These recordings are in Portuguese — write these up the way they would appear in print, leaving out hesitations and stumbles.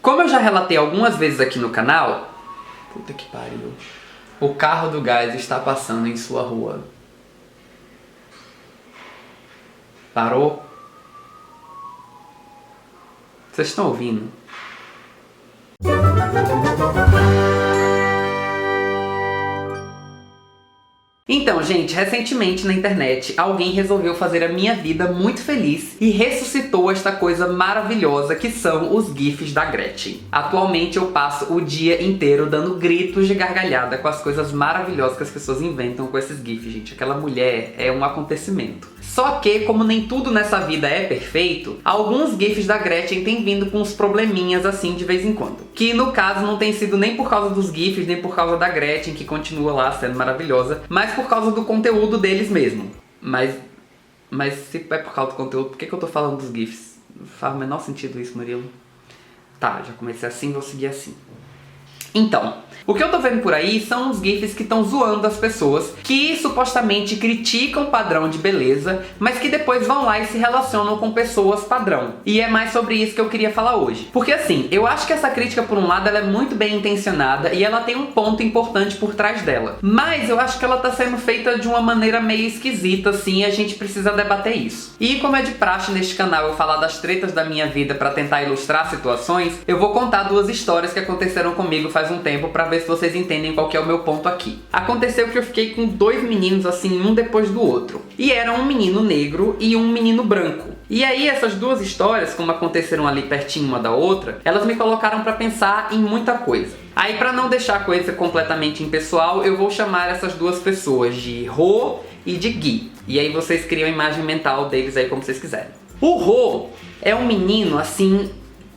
Como eu já relatei algumas vezes aqui no canal... Puta que pariu. O carro do gás está passando em sua rua. Parou? Vocês estão ouvindo? Então, gente, recentemente na internet, alguém resolveu fazer a minha vida muito feliz e ressuscitou esta coisa maravilhosa que são os GIFs da Gretchen. Atualmente eu passo o dia inteiro dando gritos de gargalhada com as coisas maravilhosas que as pessoas inventam com esses GIFs, gente. Aquela mulher é um acontecimento. Só que, como nem tudo nessa vida é perfeito, alguns GIFs da Gretchen têm vindo com uns probleminhas assim de vez em quando. Que no caso não tem sido nem por causa dos GIFs, nem por causa da Gretchen, que continua lá sendo maravilhosa, mas por causa do conteúdo deles mesmo. Mas se é por causa do conteúdo, por que eu tô falando dos GIFs? Não faz o menor sentido isso, Murilo. Tá, já comecei assim, vou seguir assim. Então, o que eu tô vendo por aí são uns GIFs que estão zoando as pessoas que supostamente criticam o padrão de beleza, mas que depois vão lá e se relacionam com pessoas padrão. E é mais sobre isso que eu queria falar hoje. Porque assim, eu acho que essa crítica, por um lado, ela é muito bem intencionada e ela tem um ponto importante por trás dela. Mas eu acho que ela tá sendo feita de uma maneira meio esquisita, assim, e a gente precisa debater isso. E como é de praxe neste canal eu falar das tretas da minha vida pra tentar ilustrar situações, eu vou contar duas histórias que aconteceram comigo faz um tempo pra ver se vocês entendem qual que é o meu ponto aqui. Aconteceu que eu fiquei com dois meninos assim, um depois do outro. E era um menino negro e um menino branco. E aí essas duas histórias, como aconteceram ali pertinho uma da outra, elas me colocaram pra pensar em muita coisa. Aí pra não deixar a coisa completamente impessoal, eu vou chamar essas duas pessoas de Rô e de Gui. E aí vocês criam a imagem mental deles aí como vocês quiserem. O Rô é um menino assim...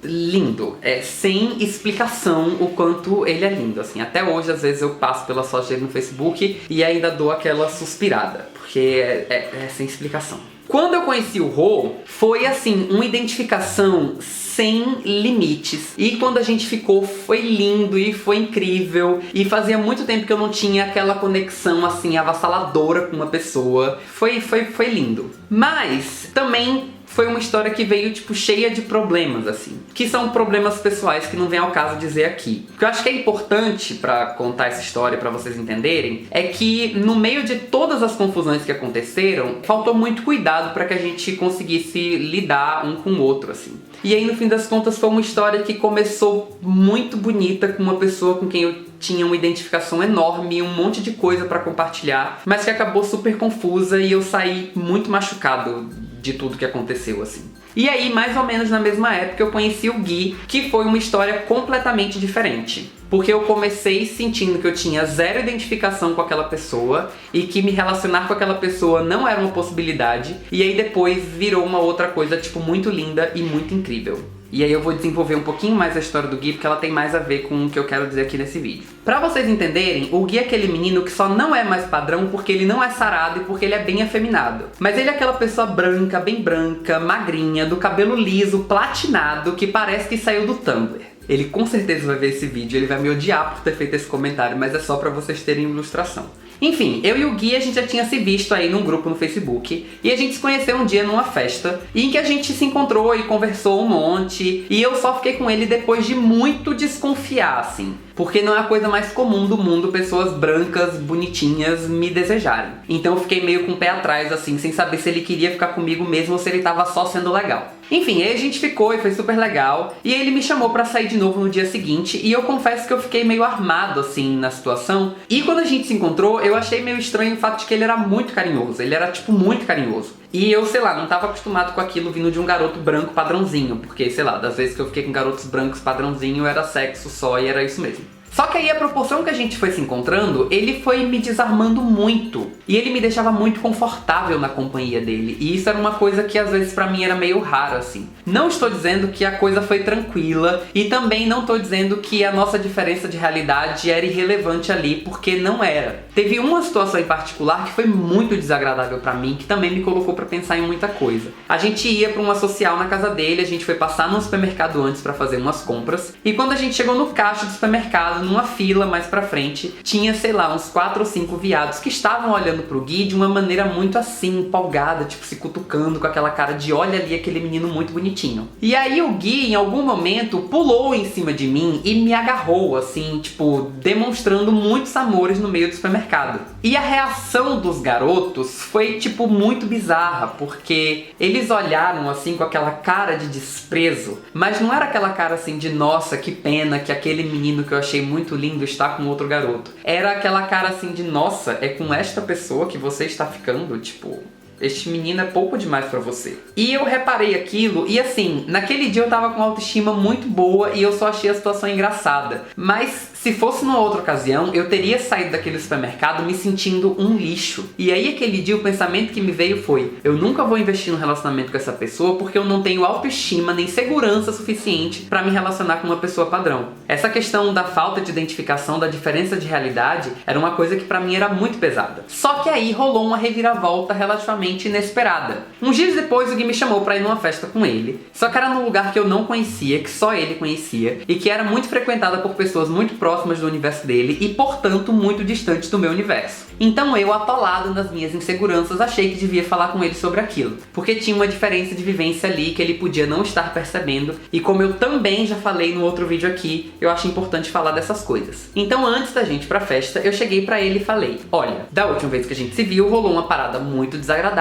lindo, sem explicação o quanto ele é lindo, assim, até hoje às vezes eu passo pela foto dele no Facebook e ainda dou aquela suspirada, porque é sem explicação. Quando eu conheci o Rô, foi assim, uma identificação sem limites. E quando a gente ficou, foi lindo e foi incrível. E fazia muito tempo que eu não tinha aquela conexão assim, avassaladora com uma pessoa. Foi lindo. Mas também foi uma história que veio, tipo, cheia de problemas, assim. Que são problemas pessoais que não vem ao caso dizer aqui. O que eu acho que é importante pra contar essa história, pra vocês entenderem, é que no meio de todas as confusões que aconteceram, faltou muito cuidado pra que a gente conseguisse lidar um com o outro, assim. E aí, no fim das contas, foi uma história que começou muito bonita, com uma pessoa com quem eu tinha uma identificação enorme, um monte de coisa pra compartilhar, mas que acabou super confusa e eu saí muito machucado de tudo que aconteceu, assim. E aí, mais ou menos na mesma época, eu conheci o Gui, que foi uma história completamente diferente. Porque eu comecei sentindo que eu tinha zero identificação com aquela pessoa e que me relacionar com aquela pessoa não era uma possibilidade. E aí depois virou uma outra coisa, tipo, muito linda e muito incrível. E aí eu vou desenvolver um pouquinho mais a história do Gui, porque ela tem mais a ver com o que eu quero dizer aqui nesse vídeo. Pra vocês entenderem, o Gui é aquele menino que só não é mais padrão porque ele não é sarado e porque ele é bem afeminado. Mas ele é aquela pessoa branca, bem branca, magrinha, do cabelo liso, platinado, que parece que saiu do Tumblr. Ele com certeza vai ver esse vídeo, ele vai me odiar por ter feito esse comentário, mas é só pra vocês terem ilustração. Enfim, eu e o Gui, a gente já tinha se visto aí num grupo no Facebook e a gente se conheceu um dia numa festa em que a gente se encontrou e conversou um monte e eu só fiquei com ele depois de muito desconfiar, assim. Porque não é a coisa mais comum do mundo pessoas brancas, bonitinhas, me desejarem. Então eu fiquei meio com o pé atrás, assim, sem saber se ele queria ficar comigo mesmo ou se ele tava só sendo legal. Enfim, aí a gente ficou e foi super legal. E aí ele me chamou pra sair de novo no dia seguinte. E eu confesso que eu fiquei meio armado, assim, na situação. E quando a gente se encontrou, eu achei meio estranho o fato de que ele era muito carinhoso. Ele era, tipo, muito carinhoso. E eu, sei lá, não tava acostumado com aquilo vindo de um garoto branco padrãozinho. Porque, sei lá, das vezes que eu fiquei com garotos brancos padrãozinho, era sexo só e era isso mesmo. Só que aí a proporção que a gente foi se encontrando, ele foi me desarmando muito. E ele me deixava muito confortável na companhia dele. E isso era uma coisa que às vezes pra mim era meio raro, assim. Não estou dizendo que a coisa foi tranquila. E também não estou dizendo que a nossa diferença de realidade era irrelevante ali, porque não era. Teve uma situação em particular que foi muito desagradável pra mim, que também me colocou pra pensar em muita coisa. A gente ia pra uma social na casa dele, a gente foi passar no supermercado antes pra fazer umas compras. E quando a gente chegou no caixa do supermercado, numa fila mais pra frente, tinha, sei lá, uns 4 ou 5 viados que estavam olhando pro Gui de uma maneira muito assim, empolgada, tipo se cutucando com aquela cara de olha ali aquele menino muito bonitinho. E aí o Gui, em algum momento, pulou em cima de mim e me agarrou, assim, tipo, demonstrando muitos amores no meio do supermercado. E a reação dos garotos foi, tipo, muito bizarra, porque eles olharam, assim, com aquela cara de desprezo, mas não era aquela cara, assim, de nossa, que pena que aquele menino que eu achei muito lindo está com outro garoto. Era aquela cara, assim, de nossa, é com esta pessoa que você está ficando, tipo... Este menino é pouco demais pra você. E eu reparei aquilo e assim, naquele dia eu tava com autoestima muito boa e eu só achei a situação engraçada. Mas se fosse numa outra ocasião, eu teria saído daquele supermercado me sentindo um lixo. E aí aquele dia o pensamento que me veio foi: eu nunca vou investir num relacionamento com essa pessoa porque eu não tenho autoestima nem segurança suficiente pra me relacionar com uma pessoa padrão. Essa questão da falta de identificação, da diferença de realidade, era uma coisa que pra mim era muito pesada. Só que aí rolou uma reviravolta relativamente inesperada. Uns dias depois o Gui me chamou pra ir numa festa com ele, só que era num lugar que eu não conhecia, que só ele conhecia, e que era muito frequentada por pessoas muito próximas do universo dele e, portanto, muito distantes do meu universo. Então eu, atolado nas minhas inseguranças, achei que devia falar com ele sobre aquilo, porque tinha uma diferença de vivência ali que ele podia não estar percebendo, e como eu também já falei no outro vídeo aqui, eu acho importante falar dessas coisas. Então antes da gente ir pra festa, eu cheguei pra ele e falei: olha, da última vez que a gente se viu, rolou uma parada muito desagradável,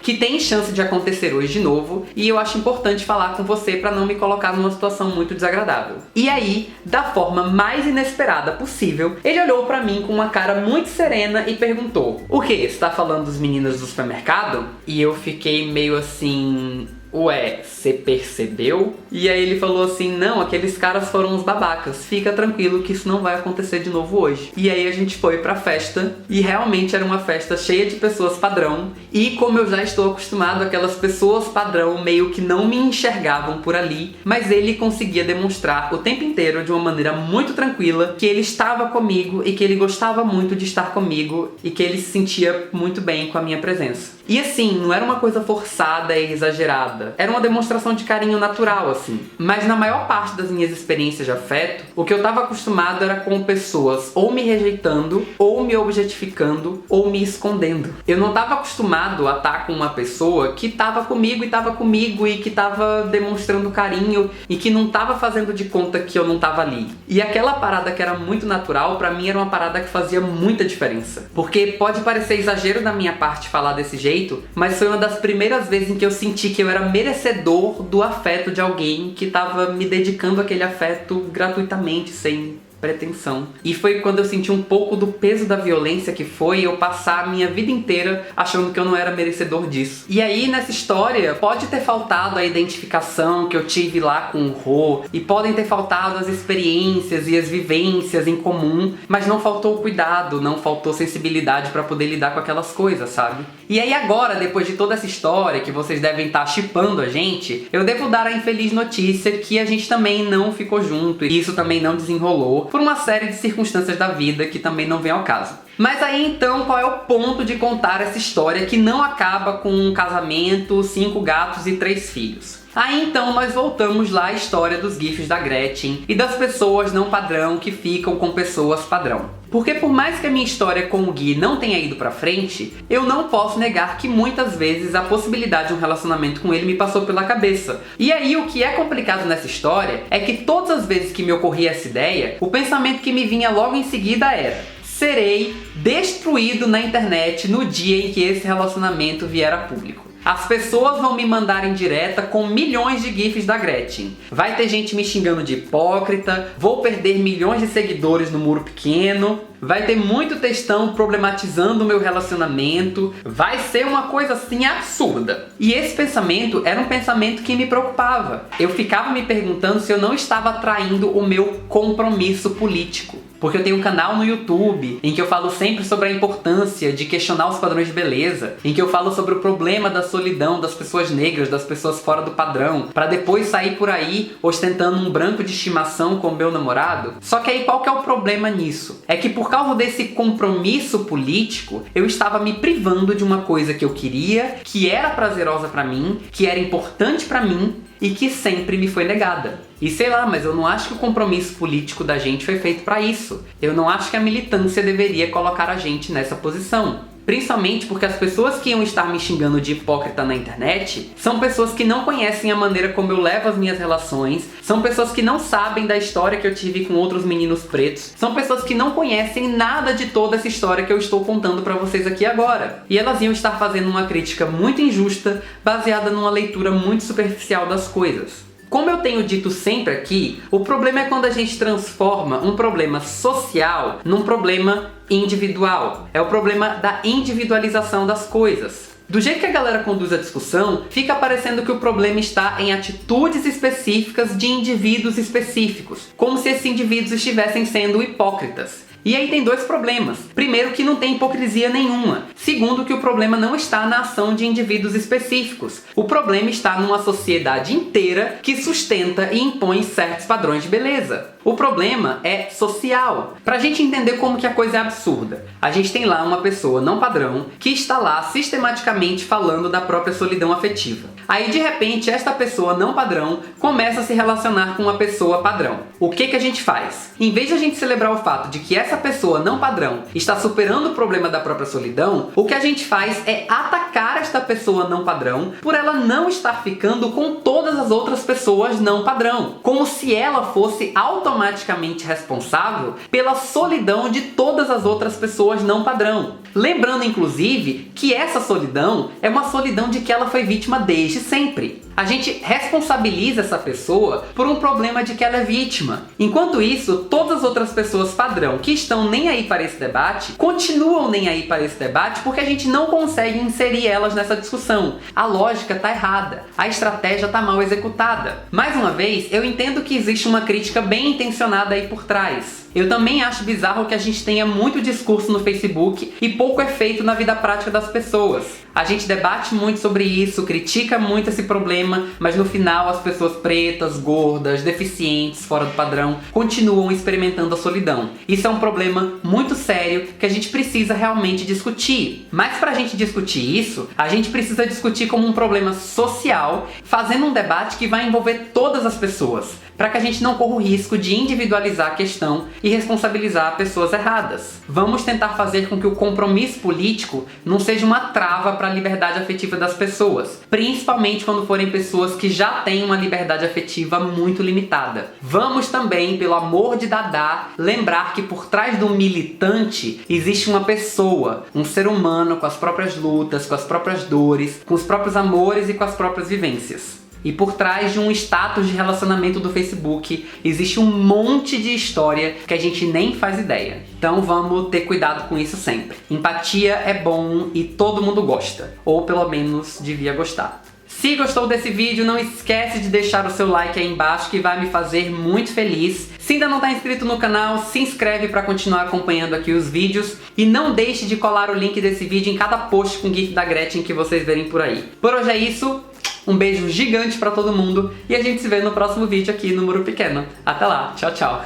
que tem chance de acontecer hoje de novo, e eu acho importante falar com você pra não me colocar numa situação muito desagradável. E aí, da forma mais inesperada possível, ele olhou pra mim com uma cara muito serena e perguntou: o quê? Você tá falando dos meninos do supermercado? E eu fiquei meio assim... ué, você percebeu? E aí ele falou assim: não, aqueles caras foram uns babacas, fica tranquilo que isso não vai acontecer de novo hoje. E aí a gente foi pra festa, e realmente era uma festa cheia de pessoas padrão, e como eu já estou acostumado, aquelas pessoas padrão meio que não me enxergavam por ali, mas ele conseguia demonstrar o tempo inteiro, de uma maneira muito tranquila, que ele estava comigo e que ele gostava muito de estar comigo e que ele se sentia muito bem com a minha presença. E assim, não era uma coisa forçada e exagerada, era uma demonstração de carinho natural, assim. Mas na maior parte das minhas experiências de afeto, o que eu tava acostumado era com pessoas ou me rejeitando, ou me objetificando, ou me escondendo. Eu não tava acostumado a estar com uma pessoa que tava comigo e que tava demonstrando carinho e que não tava fazendo de conta que eu não tava ali. E aquela parada que era muito natural, pra mim era uma parada que fazia muita diferença. Porque pode parecer exagero da minha parte falar desse jeito, mas foi uma das primeiras vezes em que eu senti que eu era merecedor do afeto de alguém que tava me dedicando aquele afeto gratuitamente, sem pretensão. E foi quando eu senti um pouco do peso da violência que foi eu passar a minha vida inteira achando que eu não era merecedor disso. E aí nessa história pode ter faltado a identificação que eu tive lá com o Rô, e podem ter faltado as experiências e as vivências em comum, mas não faltou o cuidado, não faltou sensibilidade pra poder lidar com aquelas coisas, sabe? E aí agora, depois de toda essa história que vocês devem estar shippando a gente, eu devo dar a infeliz notícia que a gente também não ficou junto, e isso também não desenrolou, por uma série de circunstâncias da vida que também não vem ao caso. Mas aí então, qual é o ponto de contar essa história que não acaba com um casamento, 5 gatos e 3 filhos? Aí então nós voltamos lá à história dos GIFs da Gretchen e das pessoas não padrão que ficam com pessoas padrão. Porque por mais que a minha história com o Gui não tenha ido pra frente, eu não posso negar que muitas vezes a possibilidade de um relacionamento com ele me passou pela cabeça. E aí o que é complicado nessa história é que todas as vezes que me ocorria essa ideia, o pensamento que me vinha logo em seguida era: serei destruído na internet no dia em que esse relacionamento vier a público. As pessoas vão me mandar em direta com milhões de GIFs da Gretchen. Vai ter gente me xingando de hipócrita, vou perder milhões de seguidores no muro pequeno, vai ter muito textão problematizando o meu relacionamento, vai ser uma coisa assim absurda. E esse pensamento era um pensamento que me preocupava. Eu ficava me perguntando se eu não estava traindo o meu compromisso político. Porque eu tenho um canal no YouTube em que eu falo sempre sobre a importância de questionar os padrões de beleza, em que eu falo sobre o problema da solidão das pessoas negras, das pessoas fora do padrão, pra depois sair por aí ostentando um branco de estimação com o meu namorado. Só que aí qual que é o problema nisso? É que por causa desse compromisso político, eu estava me privando de uma coisa que eu queria, que era prazerosa pra mim, que era importante pra mim, e que sempre me foi negada. E sei lá, mas eu não acho que o compromisso político da gente foi feito para isso. Eu não acho que a militância deveria colocar a gente nessa posição. Principalmente porque as pessoas que iam estar me xingando de hipócrita na internet são pessoas que não conhecem a maneira como eu levo as minhas relações, são pessoas que não sabem da história que eu tive com outros meninos pretos, são pessoas que não conhecem nada de toda essa história que eu estou contando pra vocês aqui agora. E elas iam estar fazendo uma crítica muito injusta, baseada numa leitura muito superficial das coisas. Como eu tenho dito sempre aqui, o problema é quando a gente transforma um problema social num problema individual. É o problema da individualização das coisas. Do jeito que a galera conduz a discussão, fica parecendo que o problema está em atitudes específicas de indivíduos específicos, como se esses indivíduos estivessem sendo hipócritas. E aí tem dois problemas. Primeiro, que não tem hipocrisia nenhuma. Segundo, que o problema não está na ação de indivíduos específicos. O problema está numa sociedade inteira que sustenta e impõe certos padrões de beleza. O problema é social. Pra gente entender como que a coisa é absurda, a gente tem lá uma pessoa não padrão que está lá sistematicamente falando da própria solidão afetiva. Aí de repente esta pessoa não padrão começa a se relacionar com uma pessoa padrão. O que a gente faz? Em vez de a gente celebrar o fato de que essa pessoa não padrão está superando o problema da própria solidão, o que a gente faz é atacar esta pessoa não padrão por ela não estar ficando com todas as outras pessoas não padrão, como se ela fosse automaticamente responsável pela solidão de todas as outras pessoas não padrão. Lembrando, inclusive, que essa solidão é uma solidão de que ela foi vítima desde sempre. A gente responsabiliza essa pessoa por um problema de que ela é vítima. Enquanto isso, todas as outras pessoas padrão que estão nem aí para esse debate, continuam nem aí para esse debate porque a gente não consegue inserir elas nessa discussão. A lógica tá errada, a estratégia tá mal executada. Mais uma vez, eu entendo que existe uma crítica bem intencionada aí por trás. Eu também acho bizarro que a gente tenha muito discurso no Facebook e pouco efeito na vida prática das pessoas. A gente debate muito sobre isso, critica muito esse problema, mas no final as pessoas pretas, gordas, deficientes, fora do padrão, continuam experimentando a solidão. Isso é um problema muito sério que a gente precisa realmente discutir. Mas pra gente discutir isso, a gente precisa discutir como um problema social, fazendo um debate que vai envolver todas as pessoas, para que a gente não corra o risco de individualizar a questão e responsabilizar pessoas erradas. Vamos tentar fazer com que o compromisso político não seja uma trava para a liberdade afetiva das pessoas, principalmente quando forem pessoas que já têm uma liberdade afetiva muito limitada. Vamos também, pelo amor de Dadá, lembrar que por trás do militante existe uma pessoa, um ser humano com as próprias lutas, com as próprias dores, com os próprios amores e com as próprias vivências. E por trás de um status de relacionamento do Facebook existe um monte de história que a gente nem faz ideia. Então vamos ter cuidado com isso sempre. Empatia é bom e todo mundo gosta, ou pelo menos devia gostar. Se gostou desse vídeo, não esquece de deixar o seu like aí embaixo que vai me fazer muito feliz. Se ainda não está inscrito no canal, se inscreve para continuar acompanhando aqui os vídeos. E não deixe de colar o link desse vídeo em cada post com GIF da Gretchen que vocês verem por aí. Por hoje é isso. Um beijo gigante pra todo mundo e a gente se vê no próximo vídeo aqui no Muro Pequeno. Até lá, tchau, tchau.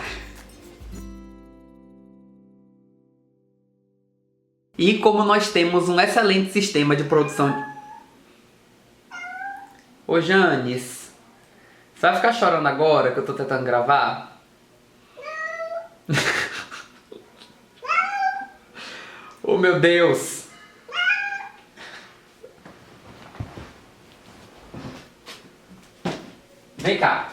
E como nós temos um excelente sistema de produção... Ô Janis, você vai ficar chorando agora que eu tô tentando gravar? Não! Oh meu Deus! Vem cá.